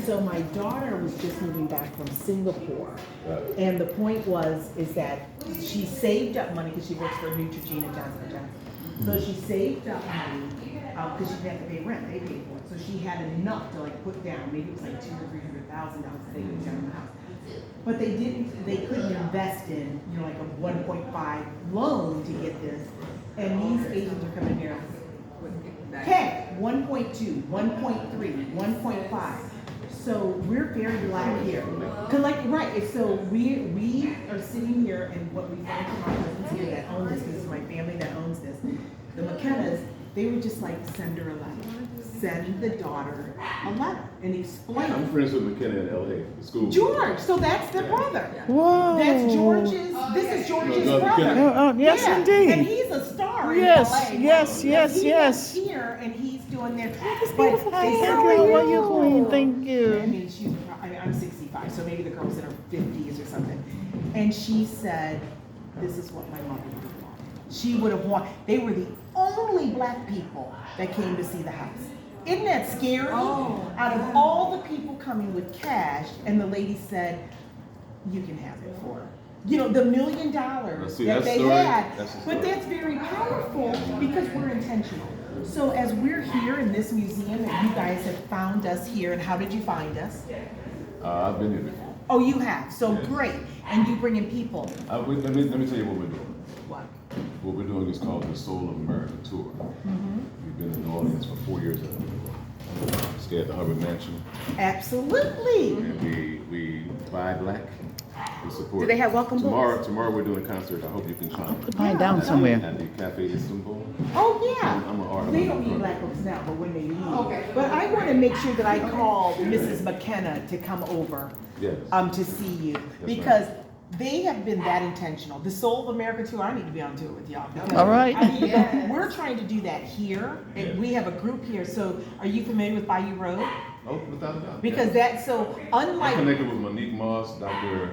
so my daughter was just moving back from Singapore. And the point is that she saved up money because she works for Neutrogena Johnson & Johnson. So she saved up money because she didn't have to pay rent. They paid for it. So she had enough to like put down. Maybe it was like $200,000 or $300,000 they put down in the house. But they couldn't invest in, like a 1.5 loan to get this. And these agents are coming here. Okay, 1.2, 1.3, 1.5. So we're very black here. Right, so we are sitting here and what we learned from our husbands here that own this is my family that owns this. The McKennas, they were just like, send her a letter. Send the daughter a letter and explain. I'm friends with McKenna in LA, the school. George, so that's their brother. Whoa. That's George's, this is George's No, brother. Oh, yes, Yeah, indeed. And he's a star Yes, in LA. yes, yes, He yes. lives here and he's doing their, Hi, they said, how are you, Queen? Thank I you. mean, I'm 65, so maybe the girl's in her 50s or something. And she said, this is what my mother would have wanted. She would have wanted, they were the only black people that came to see the house. Isn't that scary? Oh. Out of all the people coming with cash, and the lady said, you can have it for her. The $1 million See, that that's they story. had. That's the But story. that's very powerful because we're intentional. So as we're here in this museum, and you guys have found us here, and how did you find us? I've been here before. Oh, you have. So Yes. great. And you bring in people. Let me tell you what we're doing. What? What we're doing is called the Soul of America Tour. We've been in New Orleans for 4 years now. Stay at the Hubbard Mansion, Absolutely. and we buy black. We support. Do they have welcome Tomorrow we're doing a concert. I hope you can come. Put mine down somewhere. At the Cafe Istanbul. Oh, yeah. I'm an artist. They don't need black books now, but when they leave. Okay. But I want to make sure that I call Mrs. McKenna to come over Yes. to see you ma'am. because they have been that intentional. The Soul of America tour, I need to be on tour with y'all. because All right. I need to go. Yes. We're trying to do that here, and Yes. we have a group here. So are you familiar with Bayou Road? Oh, without a doubt. Because that's so I'm unlike connected with Monique Moss, Dr.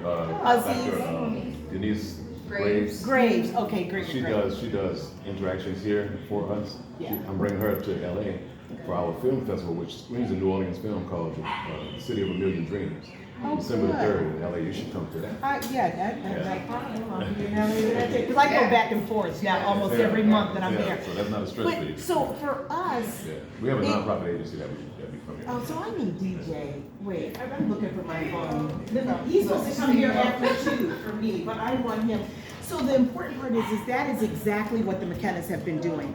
Denise Graves. Graves. Okay, great. She great. does interactions here for us. Yeah. I'm bringing her up to LA for our film festival, which screens a New Orleans film called City of a Million Dreams. Oh, December the good. 3rd in LA. You should come to that. That's no problem. Because I go back and forth now almost every month that I'm Yeah, there. So that's not a stress for you. But so for us, Yeah. We have a it- nonprofit agency that we from here. oh, so I need DJ. Wait, I'm looking for my phone. He's supposed to come here after 2 for me, but I want him. So the important part is that is exactly what the McKennas have been doing.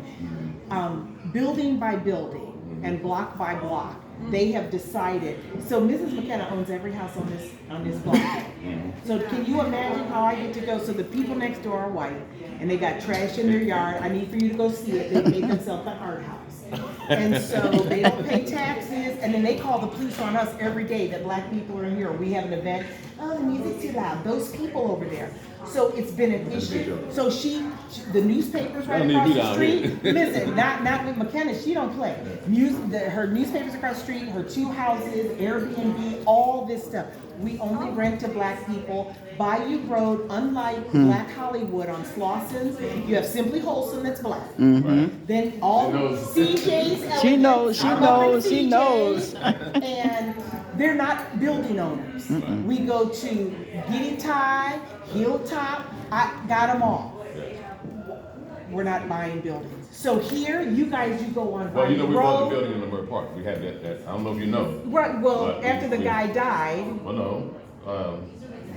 Building by building and block by block, they have decided. So Mrs. McKenna owns every house on this block. So can you imagine how I get to go? So the people next door are white, and they got trash in their yard. I need for you to go see it. They made themselves an art house. And so they don't pay taxes, and then they call the police on us every day that black people are here. We have an event. Oh, the music's too loud. Those people over there. So it's been an issue. So the newspapers right Don't need across me the down street. here. Listen, not with McKenna. She don't play. Her newspapers across the street, her 2 houses, Airbnb, all this stuff. We only rent to black people. Bayou Road, unlike Black Hollywood on Slosson's, you have Simply Wholesome that's black. Then all She knows. CJ's. She knows, she I'm up at knows, she CJ's, knows. And they're not building owners. We go to Giddy Tie, Hilltop, I got them all. We're not buying buildings. So here, you guys, you go on Well, Bayou we bought the Road. building in Lemur Park. We had that. I don't know if you know. Right, well, But after the we- guy died, Well, no.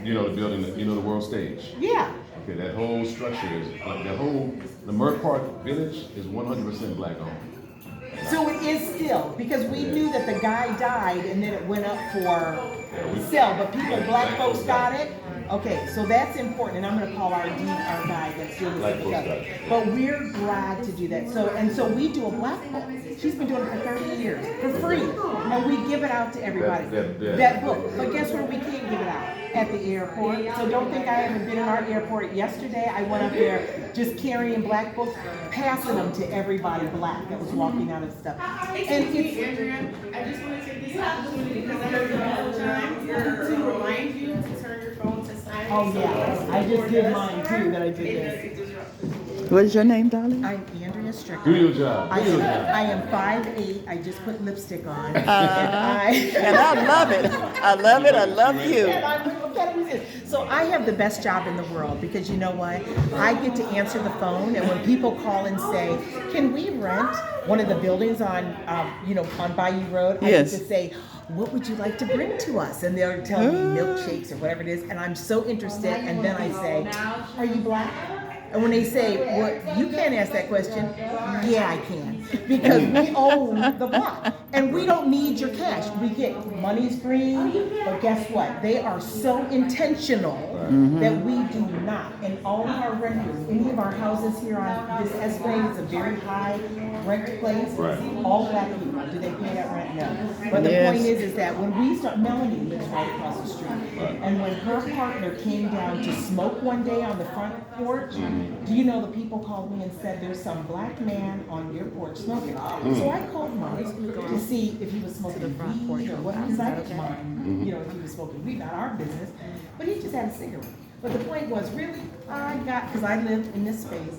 The building, the world stage. yeah. Okay, that whole structure is, the Lemur Park Village is 100% black owned. So it is still, because we knew that the guy died and then it went up for sale, but black folks got it. Okay, so that's important, and I'm gonna call our guy that's doing Black this folks together. got it. But we're glad to do that. So we do a black book. She's been doing it for 30 years, for free, and we give it out to everybody. That book, but guess where we can't give it out? At the airport. So don't think I haven't been in our airport. Yesterday, I went up there just carrying black books, passing them to everybody black that was walking out of stuff. And it's, Andrea, I just want to take this opportunity because I know you all the time to remind you to turn your phone to silent. oh so yeah, once the I just board did does mine start, too, that I did it this. doesn't disrupt. What is your name, darling? I'm Andrea Strickland. Do your job. I Do your am, job. I am 5'8". I just put lipstick on. And I love it. I love it. I love you. So I have the best job in the world because you know what? I get to answer the phone, and when people call and say, "Can we rent one of the buildings on, on Bayou Road?" I Yes. get to say, "What would you like to bring to us?" And they'll tell me milkshakes or whatever it is, and I'm so interested. And then I say, "Are you black?" And when they say, "Well, you can't ask that question," yeah, I can, because we own the block, and we don't need your cash. We get money's green, but guess what? They are so intentional that we do not. And all of our renters, any of our houses here on this Esplanade, is a very high rent place. Right. All black people. Do they pay that rent? No. But the Yes. point is that when we start, Melanie lives right across the street, and when her partner came down to smoke one day on the front porch, do you know the people called me and said, "There's some black man on your porch smoking." So I called Mark to see if he was smoking weed or what, because I didn't mind, if he was smoking weed, not our business. But he just had a cigarette. But the point was, really, because I live in this space,